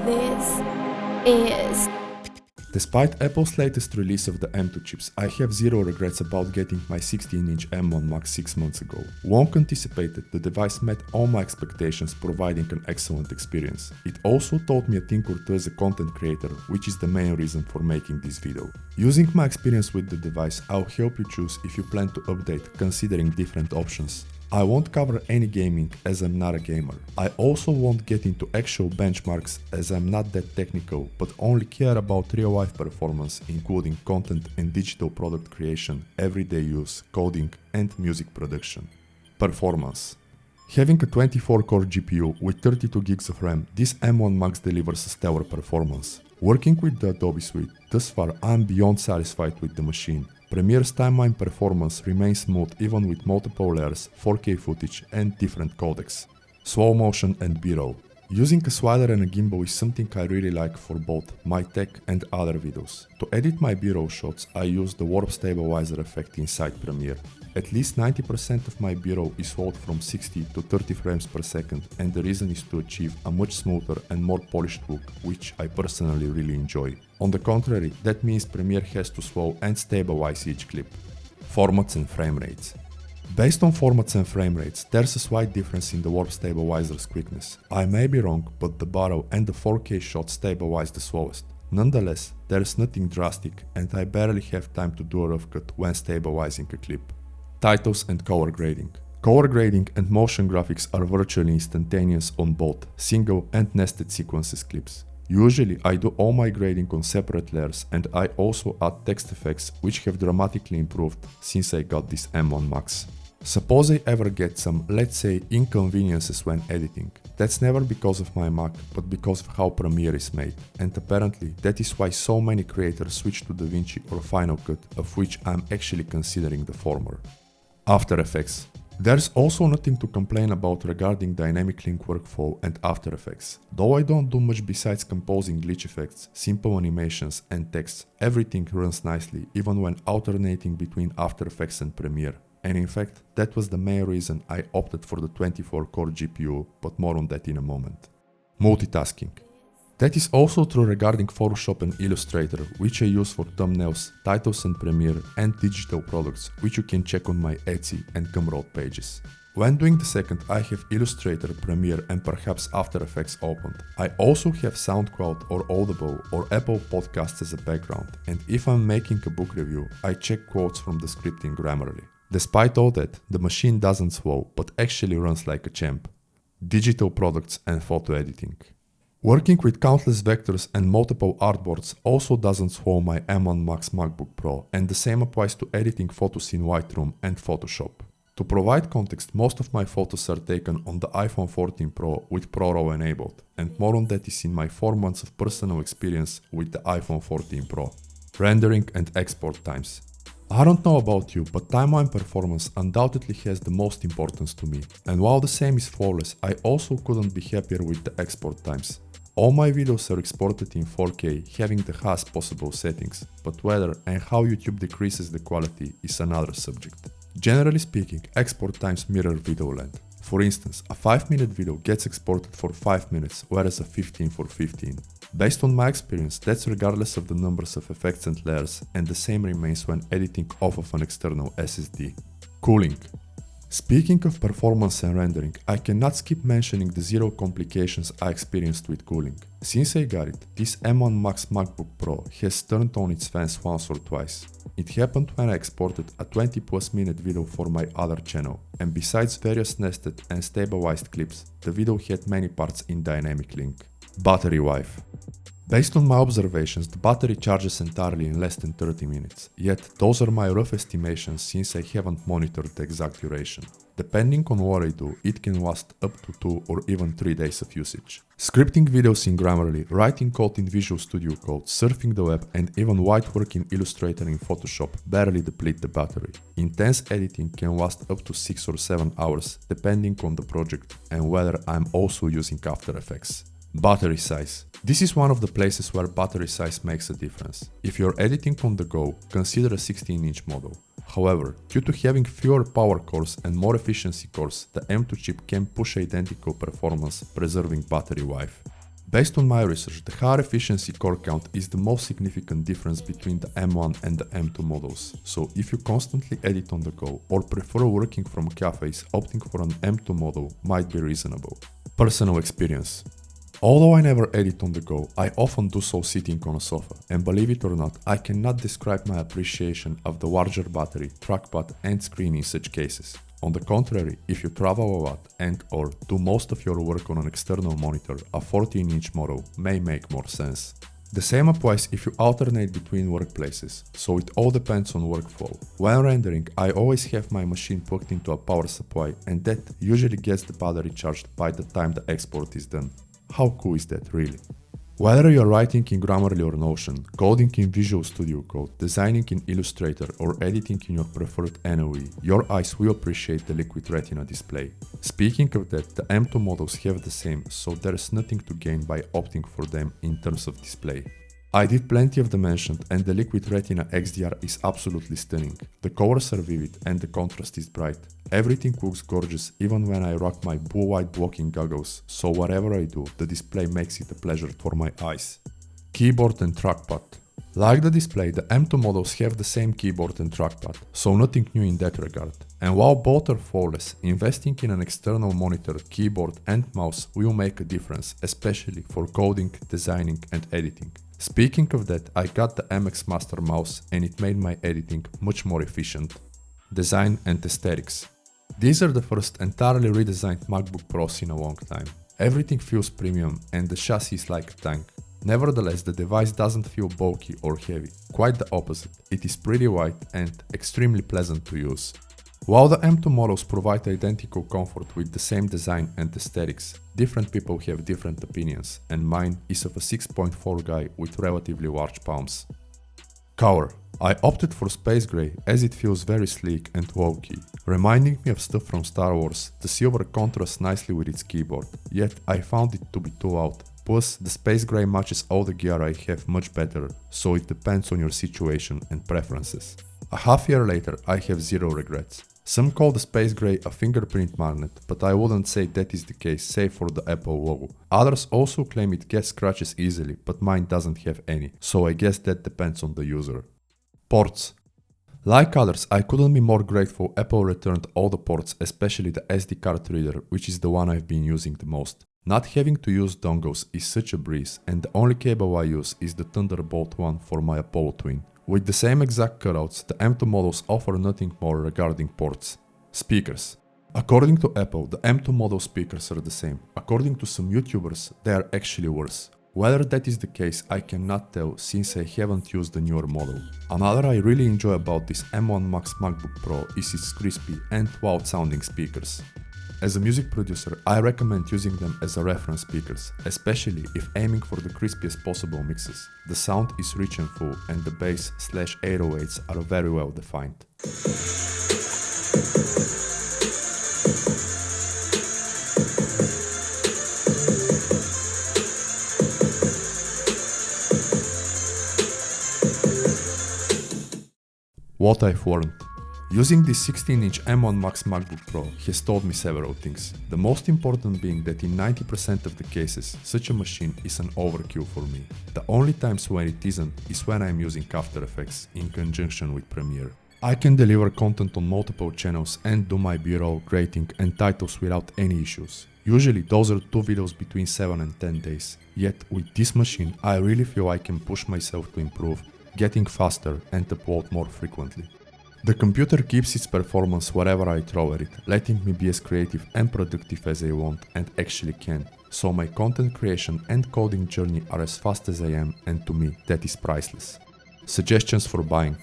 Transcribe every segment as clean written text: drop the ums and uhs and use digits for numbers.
This is Despite Apple's latest release of the M2 chips, I have zero regrets about getting my 16-inch M1 Max 6 months ago. Long anticipated, the device met all my expectations, providing an excellent experience. It also taught me a thing or two as a content creator, which is the main reason for making this video. Using my experience with the device, I'll help you choose if you plan to update, considering different options. I won't cover any gaming as I'm not a gamer. I also won't get into actual benchmarks as I'm not that technical, but only care about real-life performance, including content and digital product creation, everyday use, coding and music production. Performance. Having a 24-core GPU with 32 GB of RAM, this M1 Max delivers a stellar performance. Working with the Adobe Suite, thus far I'm beyond satisfied with the machine. Premiere's timeline performance remains smooth even with multiple layers, 4K footage and different codecs. Slow motion and BRoll. Using a slider and a gimbal is something I really like for both my tech and other videos. To edit my BRoll shots, I use the warp stabilizer effect inside Premiere. At least 90% of my BRoll is slowed from 60 to 30 frames per second, and the reason is to achieve a much smoother and more polished look, which I personally really enjoy. On the contrary, that means Premiere has to slow and stabilize each clip. Formats and frame rates. Based on formats and frame rates, there's a slight difference in the warp stabilizer's quickness. I may be wrong, but the BRoll and the 4K shot stabilize the slowest. Nonetheless, there's nothing drastic, and I barely have time to do a rough cut when stabilizing a clip. Titles and color grading. Color grading and motion graphics are virtually instantaneous on both single and nested sequences clips. Usually I do all my grading on separate layers, and I also add text effects, which have dramatically improved since I got this M1 Max. Suppose I ever get some, let's say, inconveniences when editing. That's never because of my Mac, but because of how Premiere is made. And apparently that is why so many creators switch to DaVinci or Final Cut, of which I'm actually considering the former. After Effects. There's also nothing to complain about regarding dynamic link workflow and After Effects. Though I don't do much besides composing glitch effects, simple animations and text, everything runs nicely even when alternating between After Effects and Premiere. And in fact, that was the main reason I opted for the 24-core GPU, but more on that in a moment. Multitasking. That is also true regarding Photoshop and Illustrator, which I use for thumbnails, titles and Premiere, and digital products, which you can check on my Etsy and Gumroad pages. When doing the second, I have Illustrator, Premiere and perhaps After Effects opened. I also have SoundCloud or Audible or Apple Podcasts as a background, and if I'm making a book review, I check quotes from the script in Grammarly. Despite all that, the machine doesn't slow, but actually runs like a champ. Digital products and photo editing. Working with countless vectors and multiple artboards also doesn't slow my M1 Max MacBook Pro, and the same applies to editing photos in Lightroom and Photoshop. To provide context, most of my photos are taken on the iPhone 14 Pro with BRoll enabled, and more on that is in my 4 months of personal experience with the iPhone 14 Pro. Rendering and export times. I don't know about you, but timeline performance undoubtedly has the most importance to me, and while the same is flawless, I also couldn't be happier with the export times. All my videos are exported in 4K, having the highest possible settings, but whether and how YouTube decreases the quality is another subject. Generally speaking, export times mirror video length. For instance, a 5-minute video gets exported for 5 minutes, whereas a 15 for 15. Based on my experience, that's regardless of the numbers of effects and layers, and the same remains when editing off of an external SSD. Cooling. Speaking of performance and rendering, I cannot skip mentioning the zero complications I experienced with cooling. Since I got it, this M1 Max MacBook Pro has turned on its fans once or twice. It happened when I exported a 20+ minute video for my other channel, and besides various nested and stabilized clips, the video had many parts in dynamic link. Battery life. Based on my observations, the battery charges entirely in less than 30 minutes, yet those are my rough estimations since I haven't monitored the exact duration. Depending on what I do, it can last up to 2 or even 3 days of usage. Scripting videos in Grammarly, writing code in Visual Studio Code, surfing the web and even white work in Illustrator and Photoshop barely deplete the battery. Intense editing can last up to 6 or 7 hours, depending on the project and whether I'm also using After Effects. Battery size. This is one of the places where battery size makes a difference. If you're editing on the go, consider a 16-inch model. However, due to having fewer power cores and more efficiency cores, the M2 chip can push identical performance, preserving battery life. Based on my research, the higher efficiency core count is the most significant difference between the M1 and the M2 models. So if you constantly edit on the go or prefer working from cafes, opting for an M2 model might be reasonable. Personal experience. Although I never edit on the go, I often do so sitting on a sofa, and believe it or not, I cannot describe my appreciation of the larger battery, trackpad and screen in such cases. On the contrary, if you travel a lot and or do most of your work on an external monitor, a 14-inch model may make more sense. The same applies if you alternate between workplaces, so it all depends on workflow. When rendering, I always have my machine plugged into a power supply, and that usually gets the battery charged by the time the export is done. How cool is that really? Whether you're writing in Grammarly or Notion, coding in Visual Studio Code, designing in Illustrator or editing in your preferred NOE, your eyes will appreciate the Liquid Retina display. Speaking of that, the M2 models have the same, so there's nothing to gain by opting for them in terms of display. I did plenty of the mentioned, and the Liquid Retina XDR is absolutely stunning. The colors are vivid and the contrast is bright. Everything looks gorgeous even when I rock my blue white blocking goggles, so whatever I do, the display makes it a pleasure for my eyes. Keyboard and trackpad. Like the display, the M2 models have the same keyboard and trackpad, so nothing new in that regard. And while both are flawless, investing in an external monitor, keyboard and mouse will make a difference, especially for coding, designing and editing. Speaking of that, I got the MX Master mouse and it made my editing much more efficient. Design and aesthetics. These are the first entirely redesigned MacBook Pros in a long time. Everything feels premium and the chassis is like a tank. Nevertheless, the device doesn't feel bulky or heavy. Quite the opposite. It is pretty light and extremely pleasant to use. While the M2 models provide identical comfort with the same design and aesthetics, different people have different opinions, and mine is of a 6.4 guy with relatively large palms. Color. I opted for space gray as it feels very sleek and low-key, reminding me of stuff from Star Wars. The silver contrasts nicely with its keyboard, yet I found it to be too loud. Plus, the space gray matches all the gear I have much better, so it depends on your situation and preferences. A half year later, I have zero regrets. Some call the space gray a fingerprint magnet, but I wouldn't say that is the case save for the Apple logo. Others also claim it gets scratches easily, but mine doesn't have any, so I guess that depends on the user. Ports. Like others, I couldn't be more grateful Apple returned all the ports, especially the SD card reader, which is the one I've been using the most. Not having to use dongles is such a breeze, and the only cable I use is the Thunderbolt one for my Apollo Twin. With the same exact cutouts, the M2 models offer nothing more regarding ports. Speakers. According to Apple, the M2 model speakers are the same. According to some YouTubers, they are actually worse. Whether that is the case, I cannot tell since I haven't used the newer model. Another I really enjoy about this M1 Max MacBook Pro is its crispy and loud sounding speakers. As a music producer, I recommend using them as a reference speakers, especially if aiming for the crispiest possible mixes. The sound is rich and full, and the bass/808s are very well defined. What I've learned. Using this 16-inch M1 Max MacBook Pro has taught me several things, the most important being that in 90% of the cases, such a machine is an overkill for me. The only times when it isn't is when I'm using After Effects in conjunction with Premiere. I can deliver content on multiple channels and do my BRoll, grading and titles without any issues. Usually those are 2 videos between 7 and 10 days. Yet with this machine I really feel I can push myself to improve, getting faster and upload more frequently. The computer keeps its performance wherever I throw at it, letting me be as creative and productive as I want and actually can. So my content creation and coding journey are as fast as I am, and to me that is priceless. Suggestions for buying.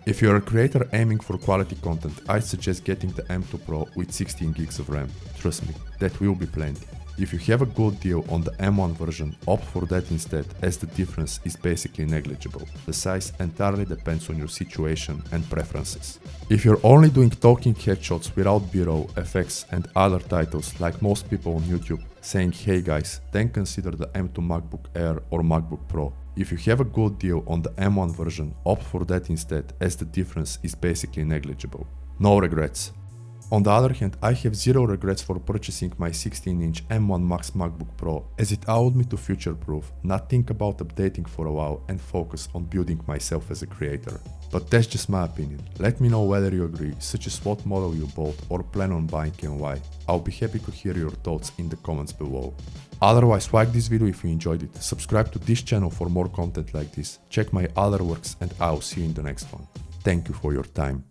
If you're a creator aiming for quality content, I'd suggest getting the M2 Pro with 16 gigs of RAM. Trust me, that will be plenty. If you have a good deal on the M1 version, opt for that instead, as the difference is basically negligible. The size entirely depends on your situation and preferences. If you're only doing talking headshots without BRoll, effects and other titles like most people on YouTube saying hey guys, then consider the M2 MacBook Air or MacBook Pro. If you have a good deal on the M1 version, opt for that instead, as the difference is basically negligible. No regrets. On the other hand, I have zero regrets for purchasing my 16-inch M1 Max MacBook Pro, as it allowed me to future-proof, not think about updating for a while and focus on building myself as a creator. But that's just my opinion. Let me know whether you agree, such as what model you bought or plan on buying and why. I'll be happy to hear your thoughts in the comments below. Otherwise, like this video if you enjoyed it, subscribe to this channel for more content like this, check my other works, and I'll see you in the next one. Thank you for your time.